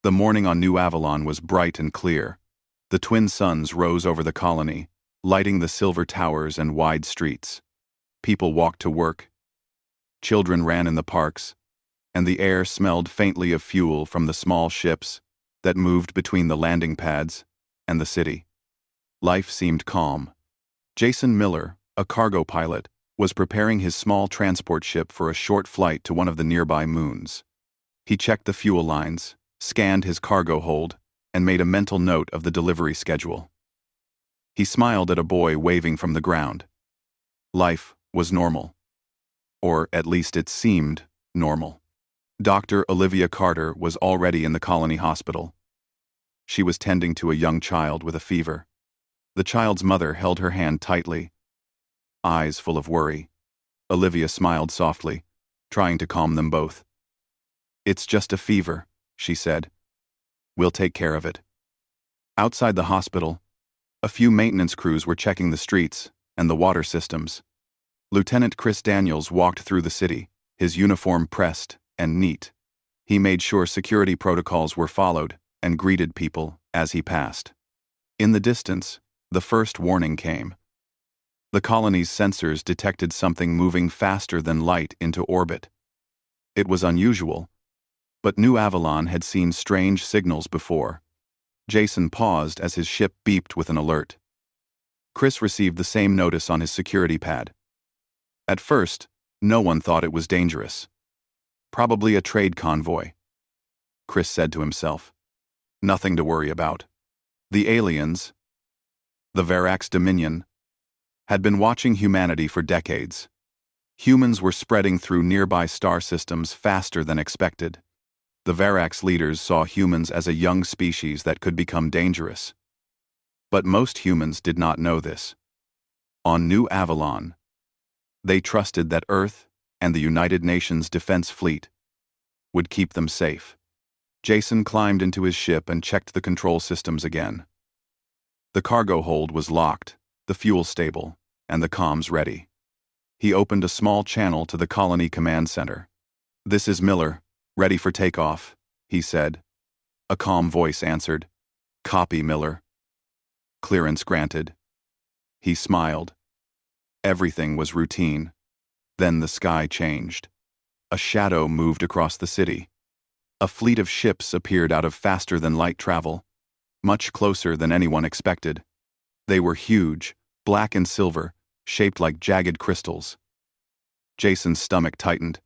The morning on New Avalon was bright and clear. The twin suns rose over the colony, lighting the silver towers and wide streets. People walked to work. Children ran in the parks, and the air smelled faintly of fuel from the small ships that moved between the landing pads and the city. Life seemed calm. Jason Miller, a cargo pilot, was preparing his small transport ship for a short flight to one of the nearby moons. He checked the fuel lines, scanned his cargo hold, and made a mental note of the delivery schedule. He smiled at a boy waving from the ground. Life was normal. Or at least it seemed normal. Dr. Olivia Carter was already in the colony hospital. She was tending to a young child with a fever. The child's mother held her hand tightly, eyes full of worry. Olivia smiled softly, trying to calm them both. "It's just a fever," she said. "We'll take care of it." Outside the hospital, a few maintenance crews were checking the streets and the water systems. Lieutenant Chris Daniels walked through the city, his uniform pressed and neat. He made sure security protocols were followed and greeted people as he passed. In the distance, the first warning came. The colony's sensors detected something moving faster than light into orbit. It was unusual, but New Avalon had seen strange signals before. Jason paused as his ship beeped with an alert. Chris received the same notice on his security pad. At first, no one thought it was dangerous. Probably a trade convoy, Chris said to himself. Nothing to worry about. The aliens, the Verax Dominion, had been watching humanity for decades. Humans were spreading through nearby star systems faster than expected. The Verax leaders saw humans as a young species that could become dangerous. But most humans did not know this. On New Avalon, they trusted that Earth and the United Nations Defense Fleet would keep them safe. Jason climbed into his ship and checked the control systems again. The cargo hold was locked, the fuel stable, and the comms ready. He opened a small channel to the colony command center. "This is Miller, ready for takeoff," he said. A calm voice answered, "Copy, Miller." Clearance granted. He smiled. Everything was routine. Then the sky changed. A shadow moved across the city. A fleet of ships appeared out of faster-than-light travel, much closer than anyone expected. They were huge, black and silver, shaped like jagged crystals. Jason's stomach tightened.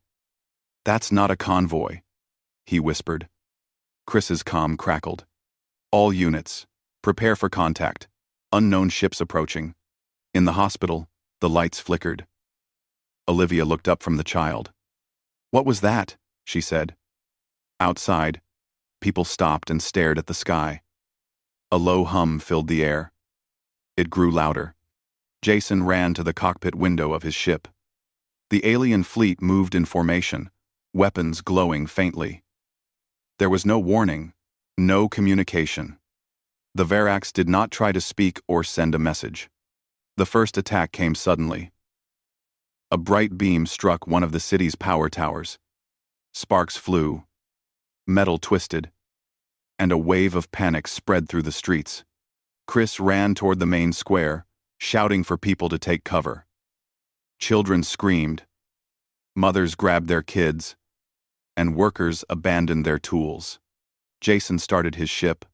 "That's not a convoy," he whispered. Chris's comm crackled. "All units, prepare for contact. Unknown ships approaching." In the hospital, the lights flickered. Olivia looked up from the child. "What was that?" she said. Outside, people stopped and stared at the sky. A low hum filled the air. It grew louder. Jason ran to the cockpit window of his ship. The alien fleet moved in formation, weapons glowing faintly. There was no warning, no communication. The Verax did not try to speak or send a message. The first attack came suddenly. A bright beam struck one of the city's power towers. Sparks flew. Metal twisted, and a wave of panic spread through the streets. Chris ran toward the main square, shouting for people to take cover. Children screamed, mothers grabbed their kids, and workers abandoned their tools. Jason started his ship,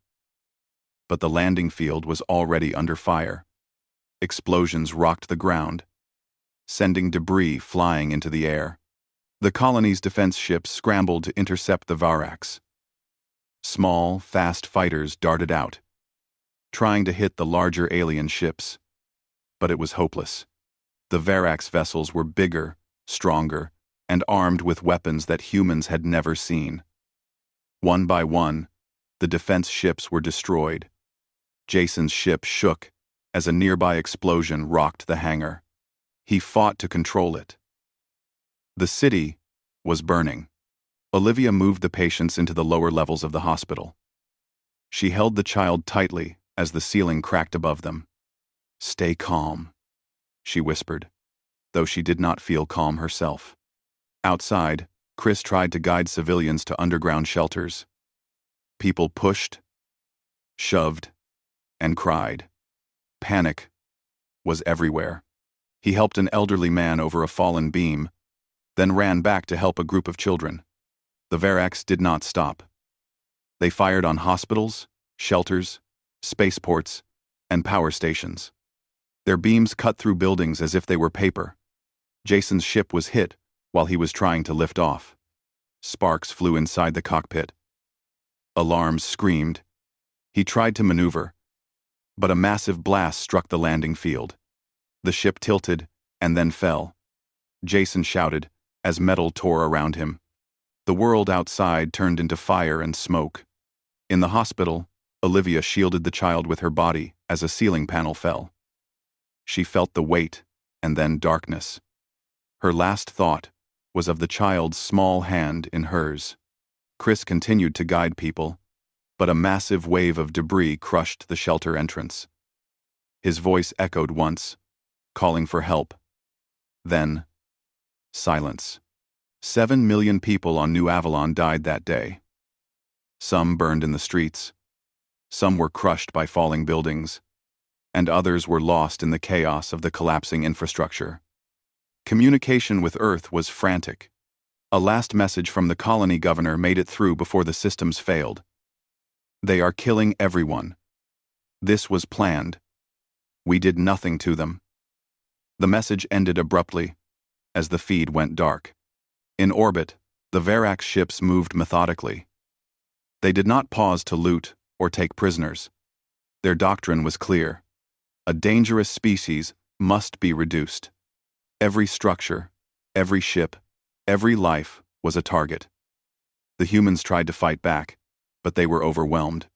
but the landing field was already under fire. Explosions rocked the ground, sending debris flying into the air. The colony's defense ships scrambled to intercept the Verax. Small, fast fighters darted out, trying to hit the larger alien ships, but it was hopeless. The Verax vessels were bigger, stronger, and armed with weapons that humans had never seen. One by one, the defense ships were destroyed. Jason's ship shook as a nearby explosion rocked the hangar. He fought to control it. The city was burning. Olivia moved the patients into the lower levels of the hospital. She held the child tightly as the ceiling cracked above them. "Stay calm," she whispered, though she did not feel calm herself. Outside, Chris tried to guide civilians to underground shelters. People pushed, shoved, and cried. Panic was everywhere. He helped an elderly man over a fallen beam, then ran back to help a group of children. The Verax did not stop. They fired on hospitals, shelters, spaceports, and power stations. Their beams cut through buildings as if they were paper. Jason's ship was hit while he was trying to lift off. Sparks flew inside the cockpit. Alarms screamed. He tried to maneuver, but a massive blast struck the landing field. The ship tilted and then fell. Jason shouted as metal tore around him. The world outside turned into fire and smoke. In the hospital, Olivia shielded the child with her body as a ceiling panel fell. She felt the weight and then darkness. Her last thought was of the child's small hand in hers. Chris continued to guide people, but a massive wave of debris crushed the shelter entrance. His voice echoed once, calling for help. Then, silence. 7 million people on New Avalon died that day. Some burned in the streets, some were crushed by falling buildings, and others were lost in the chaos of the collapsing infrastructure. Communication with Earth was frantic. A last message from the colony governor made it through before the systems failed. They are killing everyone. This was planned. We did nothing to them. The message ended abruptly as the feed went dark. In orbit, the Verax ships moved methodically. They did not pause to loot or take prisoners. Their doctrine was clear. A dangerous species must be reduced. Every structure, every ship, every life was a target. The humans tried to fight back, but they were overwhelmed.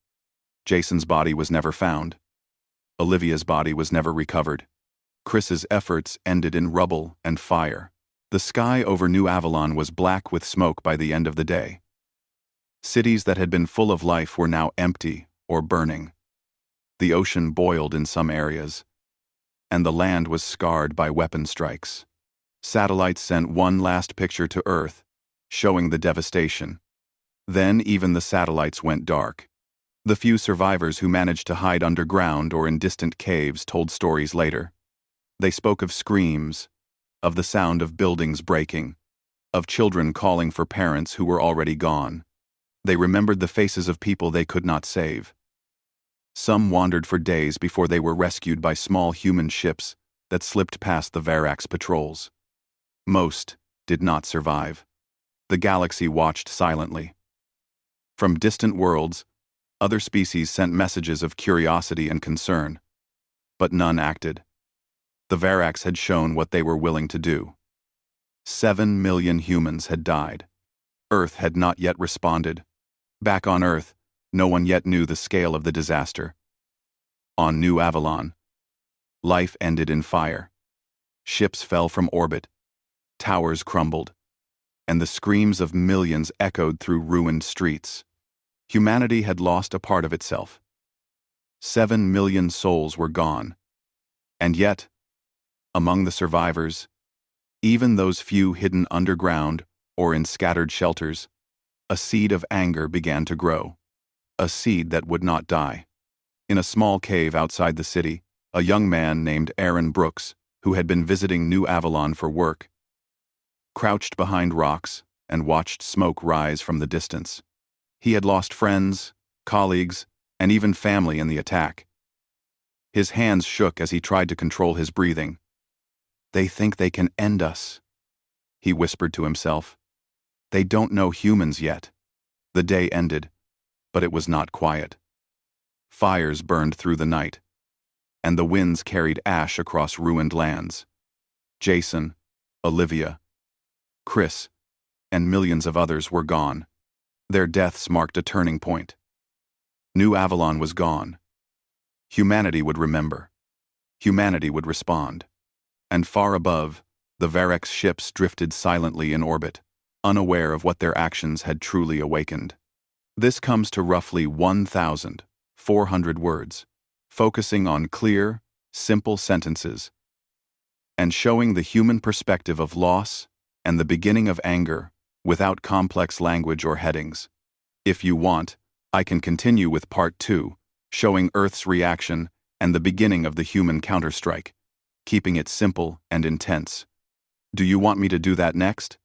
Jason's body was never found. Olivia's body was never recovered. Chris's efforts ended in rubble and fire. The sky over New Avalon was black with smoke by the end of the day. Cities that had been full of life were now empty or burning. The ocean boiled in some areas, and the land was scarred by weapon strikes. Satellites sent one last picture to Earth, showing the devastation. Then even the satellites went dark. The few survivors who managed to hide underground or in distant caves told stories later. They spoke of screams, of the sound of buildings breaking, of children calling for parents who were already gone. They remembered the faces of people they could not save. Some wandered for days before they were rescued by small human ships that slipped past the Verax patrols. Most did not survive. The galaxy watched silently. From distant worlds, other species sent messages of curiosity and concern, but none acted. The Verax had shown what they were willing to do. 7 million humans had died. Earth had not yet responded. Back on Earth, no one yet knew the scale of the disaster. On New Avalon, life ended in fire. Ships fell from orbit, towers crumbled, and the screams of millions echoed through ruined streets. Humanity had lost a part of itself. 7 million souls were gone. And yet, among the survivors, even those few hidden underground or in scattered shelters, a seed of anger began to grow. A seed that would not die. In a small cave outside the city, a young man named Aaron Brooks, who had been visiting New Avalon for work, crouched behind rocks and watched smoke rise from the distance. He had lost friends, colleagues, and even family in the attack. His hands shook as he tried to control his breathing. "They think they can end us," he whispered to himself. "They don't know humans yet." The day ended, but it was not quiet. Fires burned through the night, and the winds carried ash across ruined lands. Jason, Olivia, Chris, and millions of others were gone. Their deaths marked a turning point. New Avalon was gone. Humanity would remember. Humanity would respond. And far above, the Verax ships drifted silently in orbit, unaware of what their actions had truly awakened. This comes to roughly 1,400 words, focusing on clear, simple sentences, and showing the human perspective of loss and the beginning of anger without complex language or headings. If you want, I can continue with Part 2, showing Earth's reaction and the beginning of the human counterstrike, keeping it simple and intense. Do you want me to do that next?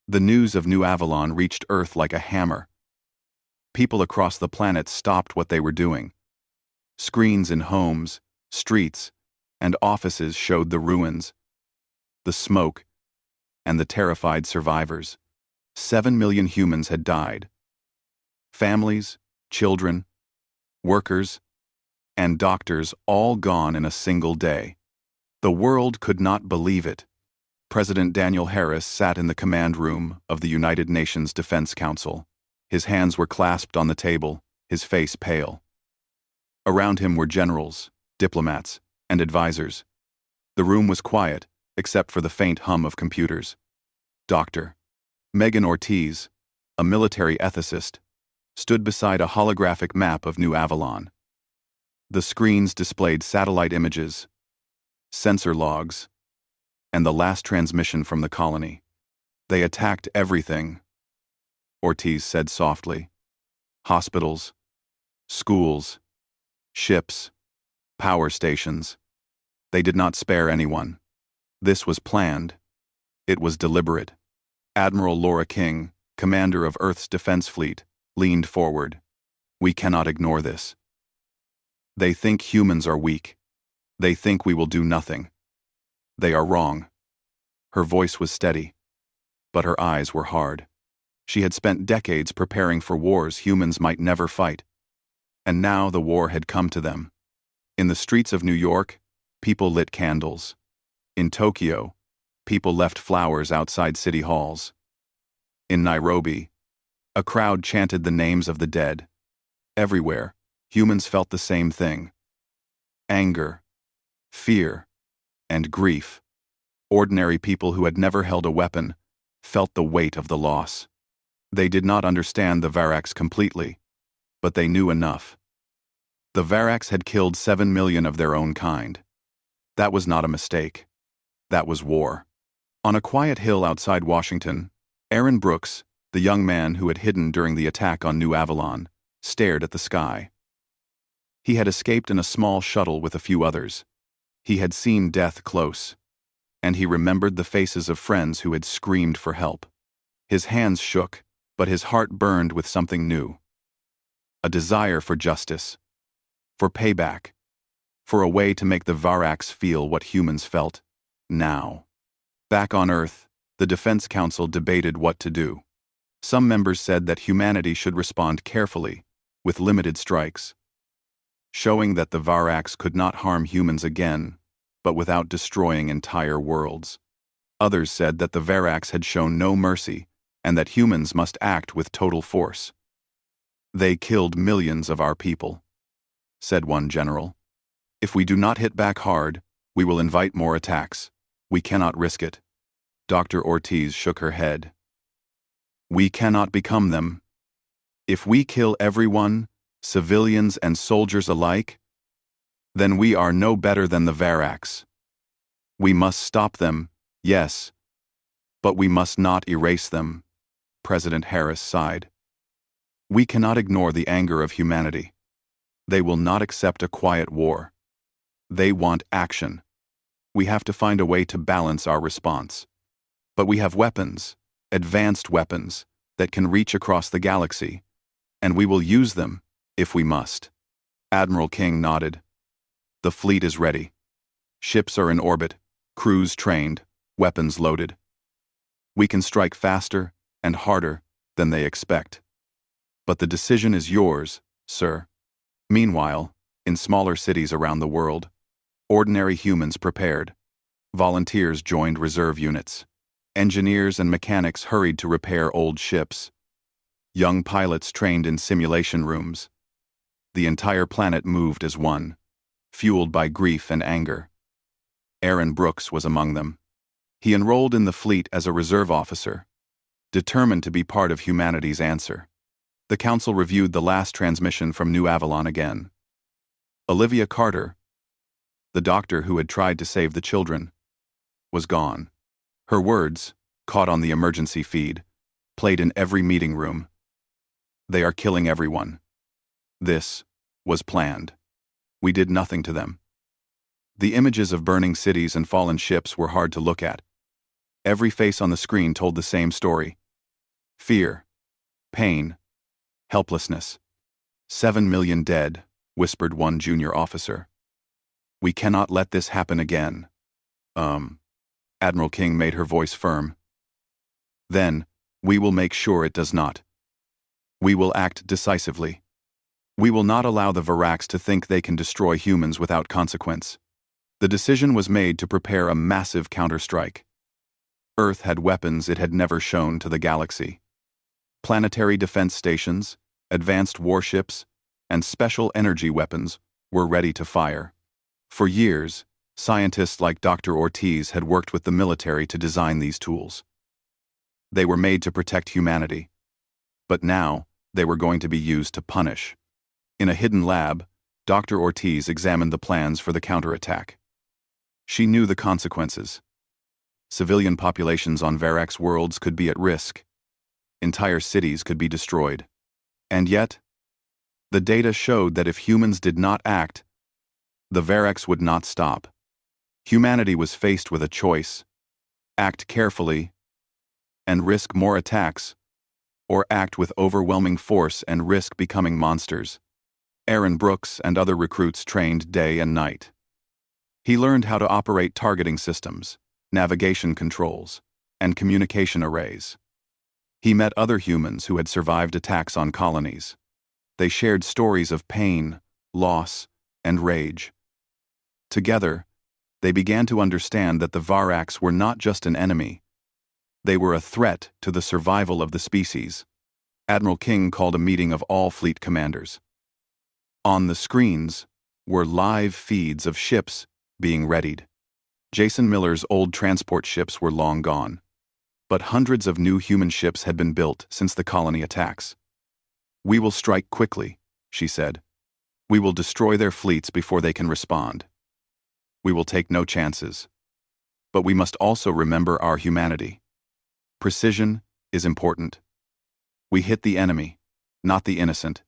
The news of New Avalon reached Earth like a hammer. People across the planet stopped what they were doing. Screens in homes, streets, and offices showed the ruins, the smoke, and the terrified survivors. 7 million humans had died. Families, children, workers, and doctors all gone in a single day. The world could not believe it. President Daniel Harris sat in the command room of the United Nations Defense Council. His hands were clasped on the table, his face pale. Around him were generals, diplomats, and advisors. The room was quiet, except for the faint hum of computers. Dr. Megan Ortiz, a military ethicist, stood beside a holographic map of New Avalon. The screens displayed satellite images, sensor logs, and the last transmission from the colony. They attacked everything, Ortiz said softly. Hospitals, schools, ships, power stations. They did not spare anyone. This was planned. It was deliberate. Admiral Laura King, commander of Earth's defense fleet, leaned forward. We cannot ignore this. They think humans are weak. They think we will do nothing. They are wrong. Her voice was steady, but her eyes were hard. She had spent decades preparing for wars humans might never fight. And now the war had come to them. In the streets of New York, people lit candles. In Tokyo, people left flowers outside city halls. In Nairobi, a crowd chanted the names of the dead. Everywhere, humans felt the same thing. Anger, fear, and grief. Ordinary people who had never held a weapon felt the weight of the loss. They did not understand the Varaks completely, but they knew enough. The Varaks had killed 7 million of their own kind. That was not a mistake. That was war. On a quiet hill outside Washington, Aaron Brooks, the young man who had hidden during the attack on New Avalon, stared at the sky. He had escaped in a small shuttle with a few others. He had seen death close, and he remembered the faces of friends who had screamed for help. His hands shook, but his heart burned with something new. A desire for justice, for payback, for a way to make the Varaks feel what humans felt, now. Back on Earth, the Defense Council debated what to do. Some members said that humanity should respond carefully, with limited strikes, showing that the Varaks could not harm humans again, but without destroying entire worlds. Others said that the Varaks had shown no mercy, and that humans must act with total force. They killed millions of our people, said one general. If we do not hit back hard, we will invite more attacks. We cannot risk it. Dr. Ortiz shook her head. We cannot become them. If we kill everyone, civilians and soldiers alike, then we are no better than the Varaks. We must stop them, yes, but we must not erase them. President Harris sighed. We cannot ignore the anger of humanity. They will not accept a quiet war. They want action. We have to find a way to balance our response. But we have weapons, advanced weapons, that can reach across the galaxy, and we will use them, if we must. Admiral King nodded. The fleet is ready. Ships are in orbit, crews trained, weapons loaded. We can strike faster and harder than they expect. But the decision is yours, sir. Meanwhile, in smaller cities around the world, ordinary humans prepared. Volunteers joined reserve units. Engineers and mechanics hurried to repair old ships. Young pilots trained in simulation rooms. The entire planet moved as one, fueled by grief and anger. Aaron Brooks was among them. He enrolled in the fleet as a reserve officer, determined to be part of humanity's answer. The council reviewed the last transmission from New Avalon again. Olivia Carter, the doctor who had tried to save the children, was gone. Her words, caught on the emergency feed, played in every meeting room. They are killing everyone. This was planned. We did nothing to them. The images of burning cities and fallen ships were hard to look at. Every face on the screen told the same story. Fear, pain, helplessness. 7 million dead, whispered one junior officer. We cannot let this happen again. Admiral King made her voice firm. Then, we will make sure it does not. We will act decisively. We will not allow the Varax to think they can destroy humans without consequence. The decision was made to prepare a massive counterstrike. Earth had weapons it had never shown to the galaxy. Planetary defense stations, advanced warships, and special energy weapons were ready to fire. For years, scientists like Dr. Ortiz had worked with the military to design these tools. They were made to protect humanity. But now, they were going to be used to punish. In a hidden lab, Dr. Ortiz examined the plans for the counterattack. She knew the consequences. Civilian populations on Varax worlds could be at risk. Entire cities could be destroyed. And yet, the data showed that if humans did not act, the Varax would not stop. Humanity was faced with a choice: act carefully and risk more attacks, or act with overwhelming force and risk becoming monsters. Aaron Brooks and other recruits trained day and night. He learned how to operate targeting systems, navigation controls, and communication arrays. He met other humans who had survived attacks on colonies. They shared stories of pain, loss, and rage. Together, they began to understand that the Varax were not just an enemy. They were a threat to the survival of the species. Admiral King called a meeting of all fleet commanders. On the screens were live feeds of ships being readied. Jason Miller's old transport ships were long gone, but hundreds of new human ships had been built since the colony attacks. We will strike quickly, she said. We will destroy their fleets before they can respond. We will take no chances. But we must also remember our humanity. Precision is important. We hit the enemy, not the innocent,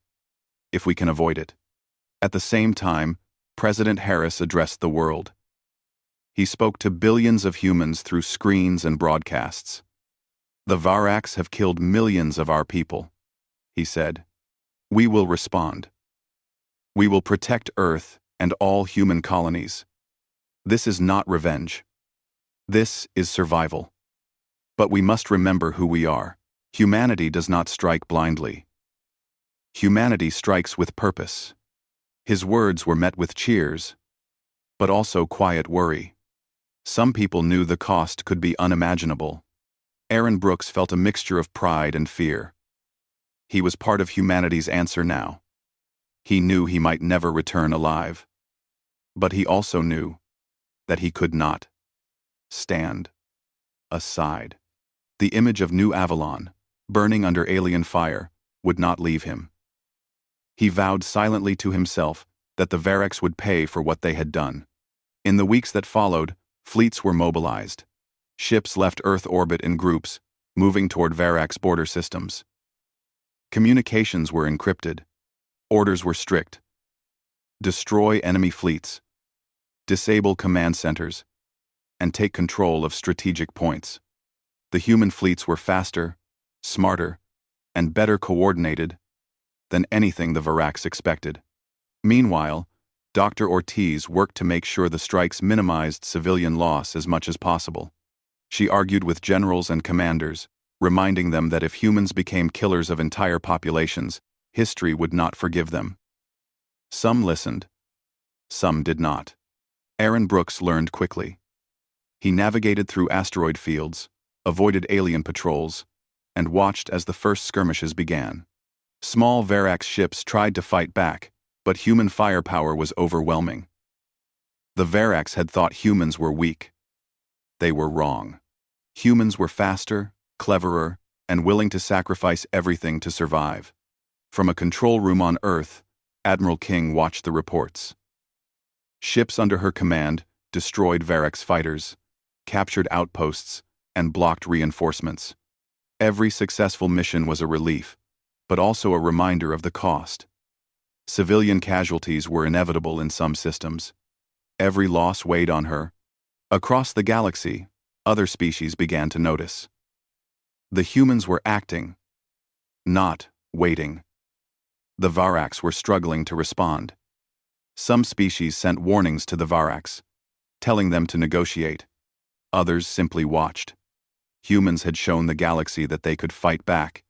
if we can avoid it. At the same time, President Harris addressed the world. He spoke to billions of humans through screens and broadcasts. The Varax have killed millions of our people, he said. We will respond. We will protect Earth and all human colonies. This is not revenge. This is survival. But we must remember who we are. Humanity does not strike blindly. Humanity strikes with purpose. His words were met with cheers, but also quiet worry. Some people knew the cost could be unimaginable. Aaron Brooks felt a mixture of pride and fear. He was part of humanity's answer now. He knew he might never return alive. But he also knew that he could not stand aside. The image of New Avalon, burning under alien fire, would not leave him. He vowed silently to himself that the Varax would pay for what they had done. In the weeks that followed, fleets were mobilized. Ships left Earth orbit in groups, moving toward Varax border systems. Communications were encrypted. Orders were strict. Destroy enemy fleets. Disable command centers. And take control of strategic points. The human fleets were faster, smarter, and better coordinated than anything the Varax expected. Meanwhile, Dr. Ortiz worked to make sure the strikes minimized civilian loss as much as possible. She argued with generals and commanders, reminding them that if humans became killers of entire populations, history would not forgive them. Some listened. Some did not. Aaron Brooks learned quickly. He navigated through asteroid fields, avoided alien patrols, and watched as the first skirmishes began. Small Varax ships tried to fight back, but human firepower was overwhelming. The Varax had thought humans were weak. They were wrong. Humans were faster, cleverer, and willing to sacrifice everything to survive. From a control room on Earth, Admiral King watched the reports. Ships under her command destroyed Varax fighters, captured outposts, and blocked reinforcements. Every successful mission was a relief, but also a reminder of the cost. Civilian casualties were inevitable in some systems. Every loss weighed on her. Across the galaxy, other species began to notice. The humans were acting, not waiting. The Varax were struggling to respond. Some species sent warnings to the Varax, telling them to negotiate. Others simply watched. Humans had shown the galaxy that they could fight back,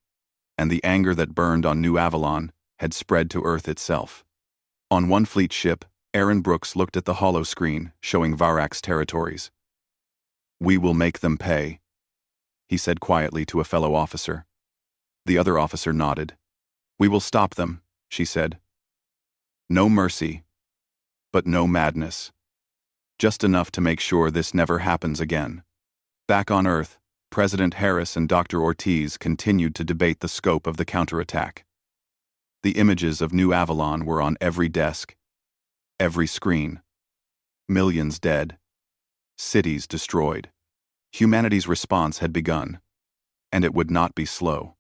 and the anger that burned on New Avalon had spread to Earth itself. On one fleet ship, Aaron Brooks looked at the hollow screen showing Varax territories. "We will make them pay," he said quietly to a fellow officer. The other officer nodded. "We will stop them," she said. "No mercy, but no madness. Just enough to make sure this never happens again." Back on Earth, President Harris and Dr. Ortiz continued to debate the scope of the counterattack. The images of New Avalon were on every desk, every screen. Millions dead. Cities destroyed. Humanity's response had begun, and it would not be slow.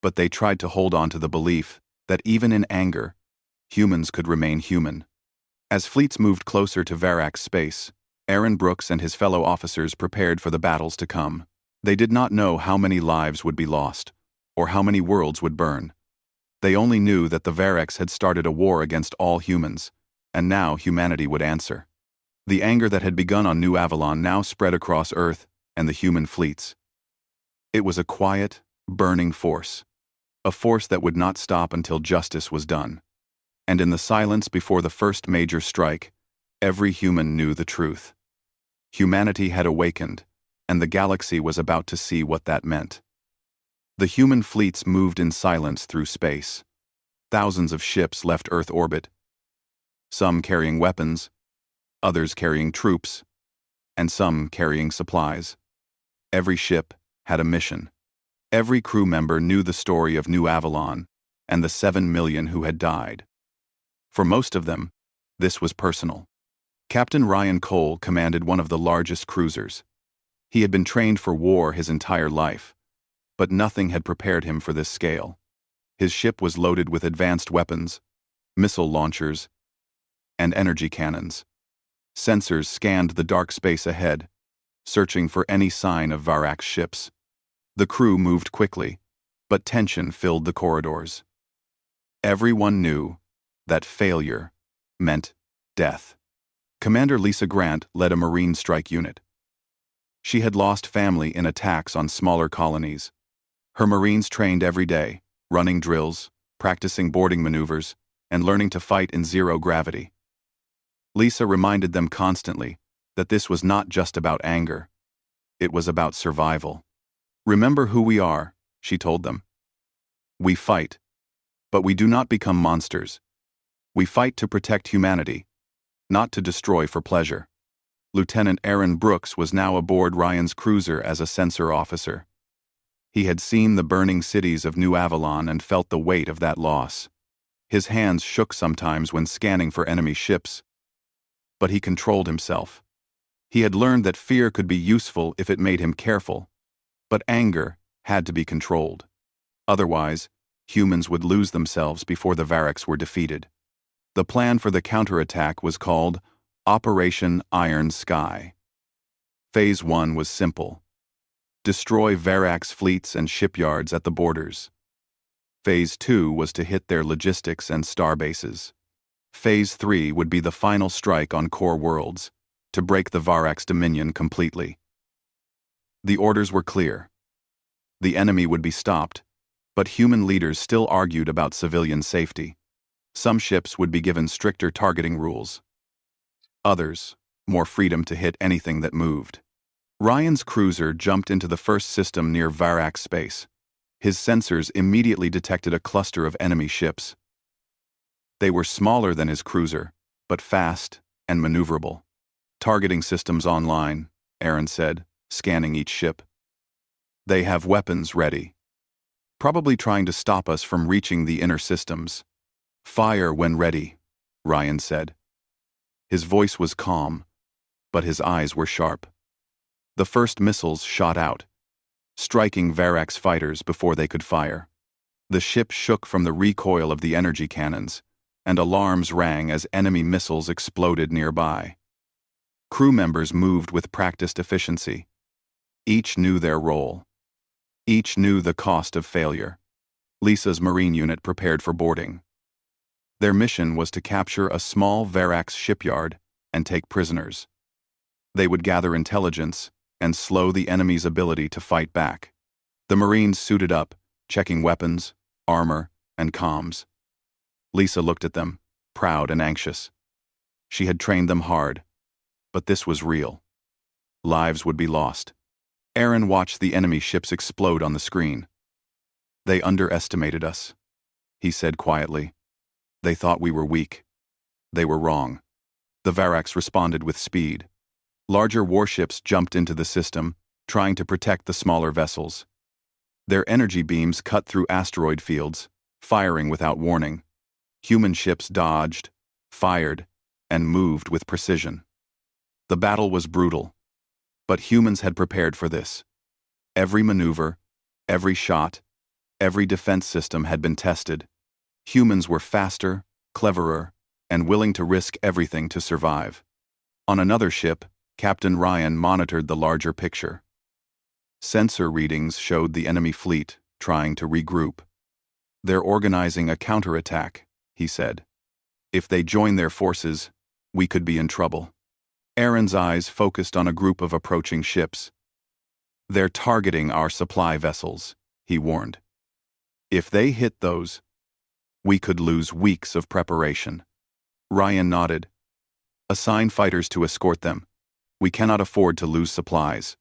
But they tried to hold on to the belief that even in anger, humans could remain human. As fleets moved closer to Varax space, Aaron Brooks and his fellow officers prepared for the battles to come. They did not know how many lives would be lost, or how many worlds would burn. They only knew that the Varax had started a war against all humans, and now humanity would answer. The anger that had begun on New Avalon now spread across Earth and the human fleets. It was a quiet, burning force, a force that would not stop until justice was done. And in the silence before the first major strike, every human knew the truth. Humanity had awakened, and the galaxy was about to see what that meant. The human fleets moved in silence through space. Thousands of ships left Earth orbit, some carrying weapons, others carrying troops, and some carrying supplies. Every ship had a mission. Every crew member knew the story of New Avalon and the 7 million who had died. For most of them, this was personal. Captain Ryan Cole commanded one of the largest cruisers. He had been trained for war his entire life, but nothing had prepared him for this scale. His ship was loaded with advanced weapons, missile launchers, and energy cannons. Sensors scanned the dark space ahead, searching for any sign of Varax ships. The crew moved quickly, but tension filled the corridors. Everyone knew that failure meant death. Commander Lisa Grant led a Marine strike unit. She had lost family in attacks on smaller colonies. Her Marines trained every day, running drills, practicing boarding maneuvers, and learning to fight in zero gravity. Lisa reminded them constantly that this was not just about anger. It was about survival. "Remember who we are," she told them. "We fight, but we do not become monsters. We fight to protect humanity, not to destroy for pleasure." Lieutenant Aaron Brooks was now aboard Ryan's cruiser as a sensor officer. He had seen the burning cities of New Avalon and felt the weight of that loss. His hands shook sometimes when scanning for enemy ships, but he controlled himself. He had learned that fear could be useful if it made him careful, but anger had to be controlled. Otherwise, humans would lose themselves before the Varax were defeated. The plan for the counterattack was called Operation Iron Sky. Phase 1 was simple. Destroy Varax fleets and shipyards at the borders. Phase 2 was to hit their logistics and starbases. Phase 3 would be the final strike on core worlds, to break the Varax dominion completely. The orders were clear. The enemy would be stopped, but human leaders still argued about civilian safety. Some ships would be given stricter targeting rules. Others, more freedom to hit anything that moved. Ryan's cruiser jumped into the first system near Varax space. His sensors immediately detected a cluster of enemy ships. They were smaller than his cruiser, but fast and maneuverable. "Targeting systems online," Aaron said, scanning each ship. "They have weapons ready. Probably trying to stop us from reaching the inner systems." "Fire when ready," Ryan said. His voice was calm, but his eyes were sharp. The first missiles shot out, striking Varax fighters before they could fire. The ship shook from the recoil of the energy cannons, and alarms rang as enemy missiles exploded nearby. Crew members moved with practiced efficiency. Each knew their role. Each knew the cost of failure. Lisa's Marine unit prepared for boarding. Their mission was to capture a small Verax shipyard and take prisoners. They would gather intelligence and slow the enemy's ability to fight back. The Marines suited up, checking weapons, armor, and comms. Lisa looked at them, proud and anxious. She had trained them hard, but this was real. Lives would be lost. Aaron watched the enemy ships explode on the screen. "They underestimated us," he said quietly. "They thought we were weak. They were wrong." The Varax responded with speed. Larger warships jumped into the system, trying to protect the smaller vessels. Their energy beams cut through asteroid fields, firing without warning. Human ships dodged, fired, and moved with precision. The battle was brutal, but humans had prepared for this. Every maneuver, every shot, every defense system had been tested. Humans were faster, cleverer, and willing to risk everything to survive. On another ship, Captain Ryan monitored the larger picture. Sensor readings showed the enemy fleet trying to regroup. "They're organizing a counterattack," he said. "If they join their forces, we could be in trouble." Aaron's eyes focused on a group of approaching ships. "They're targeting our supply vessels," he warned. "If they hit those, we could lose weeks of preparation." Ryan nodded. "Assign fighters to escort them. We cannot afford to lose supplies."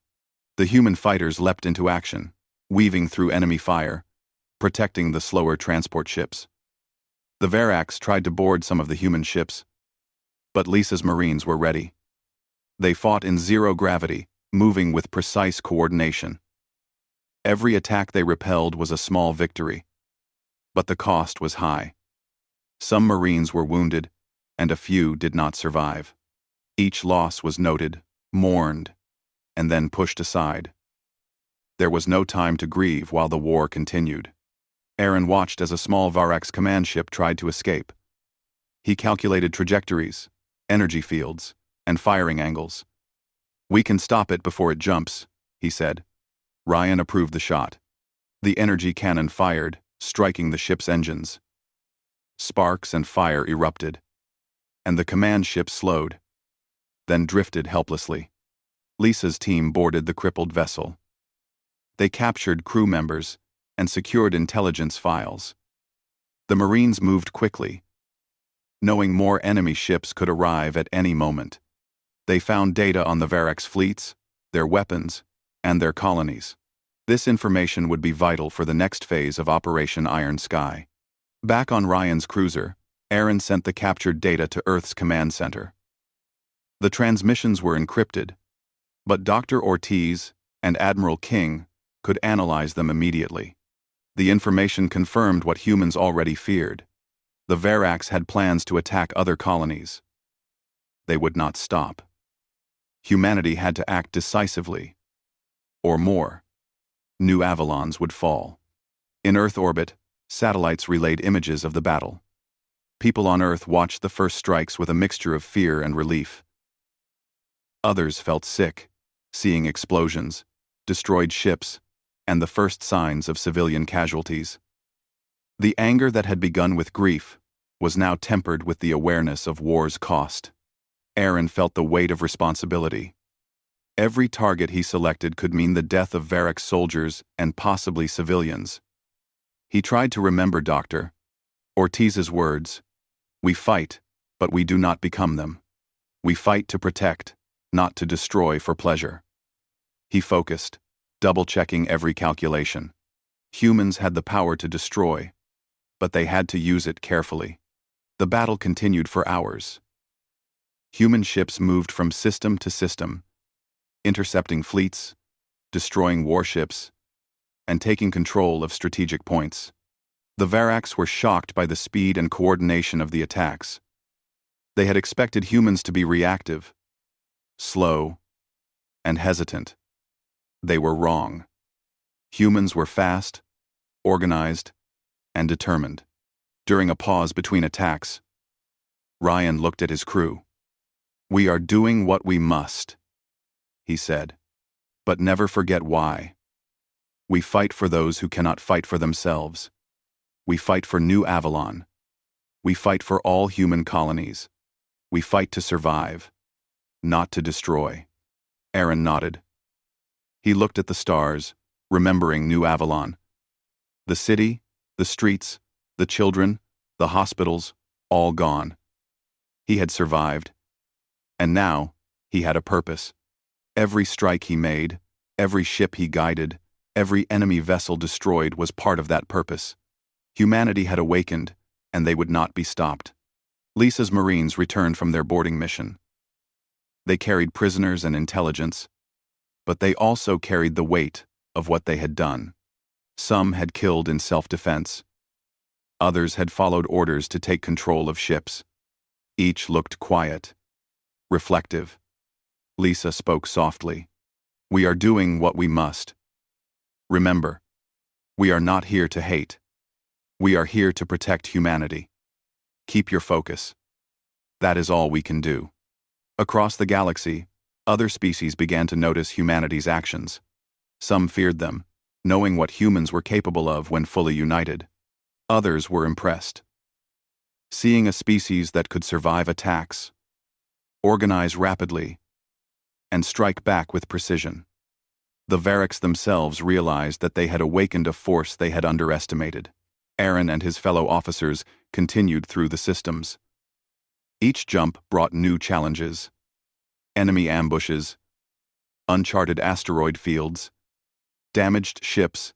The human fighters leapt into action, weaving through enemy fire, protecting the slower transport ships. The Verax tried to board some of the human ships, but Lisa's Marines were ready. They fought in zero gravity, moving with precise coordination. Every attack they repelled was a small victory, but the cost was high. Some Marines were wounded, and a few did not survive. Each loss was noted, mourned, and then pushed aside. There was no time to grieve while the war continued. Aaron watched as a small Varax command ship tried to escape. He calculated trajectories, energy fields, and firing angles. "We can stop it before it jumps," he said. Ryan approved the shot. The energy cannon fired, striking the ship's engines. Sparks and fire erupted, and the command ship slowed, then drifted helplessly. Lisa's team boarded the crippled vessel. They captured crew members and secured intelligence files. The Marines moved quickly, knowing more enemy ships could arrive at any moment. They found data on the Varax fleets, their weapons, and their colonies. This information would be vital for the next phase of Operation Iron Sky. Back on Ryan's cruiser, Aaron sent the captured data to Earth's command center. The transmissions were encrypted, but Dr. Ortiz and Admiral King could analyze them immediately. The information confirmed what humans already feared. The Varax had plans to attack other colonies. They would not stop. Humanity had to act decisively. Or more. New Avalons would fall. In Earth orbit, satellites relayed images of the battle. People on Earth watched the first strikes with a mixture of fear and relief. Others felt sick, seeing explosions, destroyed ships, and the first signs of civilian casualties. The anger that had begun with grief was now tempered with the awareness of war's cost. Aaron felt the weight of responsibility. Every target he selected could mean the death of Varax soldiers and possibly civilians. He tried to remember Dr. Ortiz's words, "We fight, but we do not become them. We fight to protect, not to destroy for pleasure." He focused, double-checking every calculation. Humans had the power to destroy, but they had to use it carefully. The battle continued for hours. Human ships moved from system to system, intercepting fleets, destroying warships, and taking control of strategic points. The Varax were shocked by the speed and coordination of the attacks. They had expected humans to be reactive, slow, and hesitant. They were wrong. Humans were fast, organized, and determined. During a pause between attacks, Ryan looked at his crew. "We are doing what we must," he said. "But never forget why. We fight for those who cannot fight for themselves. We fight for New Avalon. We fight for all human colonies. We fight to survive, not to destroy." Aaron nodded. He looked at the stars, remembering New Avalon. The city, the streets, the children, the hospitals, all gone. He had survived. And now, he had a purpose. Every strike he made, every ship he guided, every enemy vessel destroyed was part of that purpose. Humanity had awakened, and they would not be stopped. Lisa's Marines returned from their boarding mission. They carried prisoners and intelligence, but they also carried the weight of what they had done. Some had killed in self-defense. Others had followed orders to take control of ships. Each looked quiet, reflective. Lisa spoke softly. "We are doing what we must. Remember, we are not here to hate. We are here to protect humanity. Keep your focus. That is all we can do." Across the galaxy, other species began to notice humanity's actions. Some feared them, knowing what humans were capable of when fully united. Others were impressed. Seeing a species that could survive attacks, organize rapidly, and strike back with precision. The Variks themselves realized that they had awakened a force they had underestimated. Aaron and his fellow officers continued through the systems. Each jump brought new challenges: enemy ambushes, uncharted asteroid fields, damaged ships,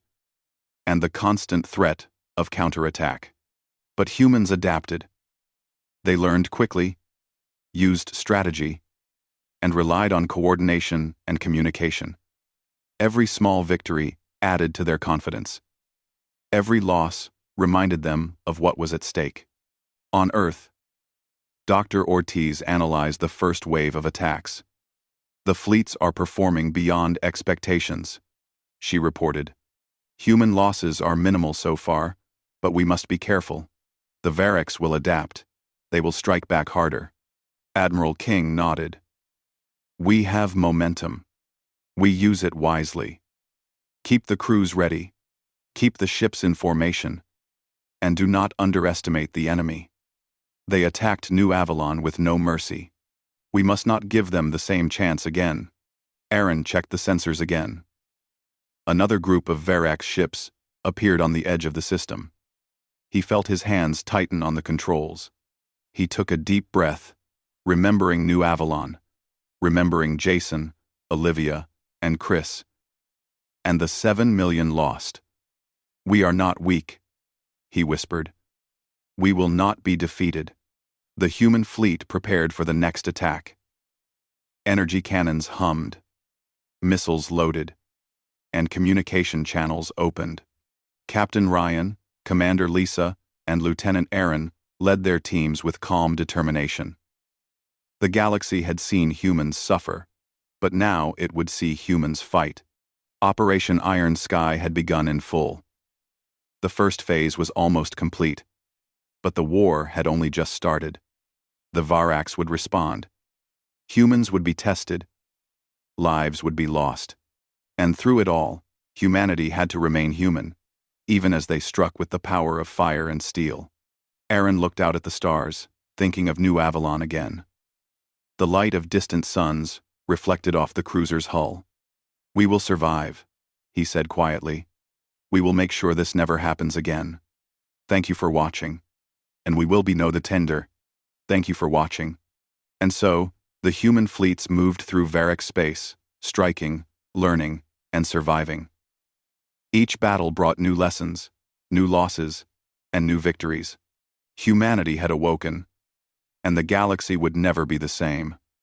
and the constant threat of counterattack. But humans adapted. They learned quickly, used strategy, and relied on coordination and communication. Every small victory added to their confidence. Every loss reminded them of what was at stake. On Earth, Dr. Ortiz analyzed the first wave of attacks. "The fleets are performing beyond expectations," she reported. "Human losses are minimal so far, but we must be careful. The Variks will adapt. They will strike back harder." Admiral King nodded. "We have momentum. We use it wisely. Keep the crews ready. Keep the ships in formation. And do not underestimate the enemy. They attacked New Avalon with no mercy. We must not give them the same chance again." Aaron checked the sensors again. Another group of Varak ships appeared on the edge of the system. He felt his hands tighten on the controls. He took a deep breath, remembering New Avalon, remembering Jason, Olivia, and Chris. And the 7 million lost. "We are not weak," he whispered. "We will not be defeated." The human fleet prepared for the next attack. Energy cannons hummed, missiles loaded, and communication channels opened. Captain Ryan, Commander Lisa, and Lieutenant Aaron led their teams with calm determination. The galaxy had seen humans suffer, but now it would see humans fight. Operation Iron Sky had begun in full. The first phase was almost complete, but the war had only just started. The Varaks would respond. Humans would be tested. Lives would be lost. And through it all, humanity had to remain human, even as they struck with the power of fire and steel. Aaron looked out at the stars, thinking of New Avalon again. The light of distant suns reflected off the cruiser's hull. "We will survive," he said quietly. "We will make sure this never happens again. Thank you for watching. And we will be no the tender. Thank you for watching." And so, the human fleets moved through Varak space, striking, learning, and surviving. Each battle brought new lessons, new losses, and new victories. Humanity had awoken, and the galaxy would never be the same.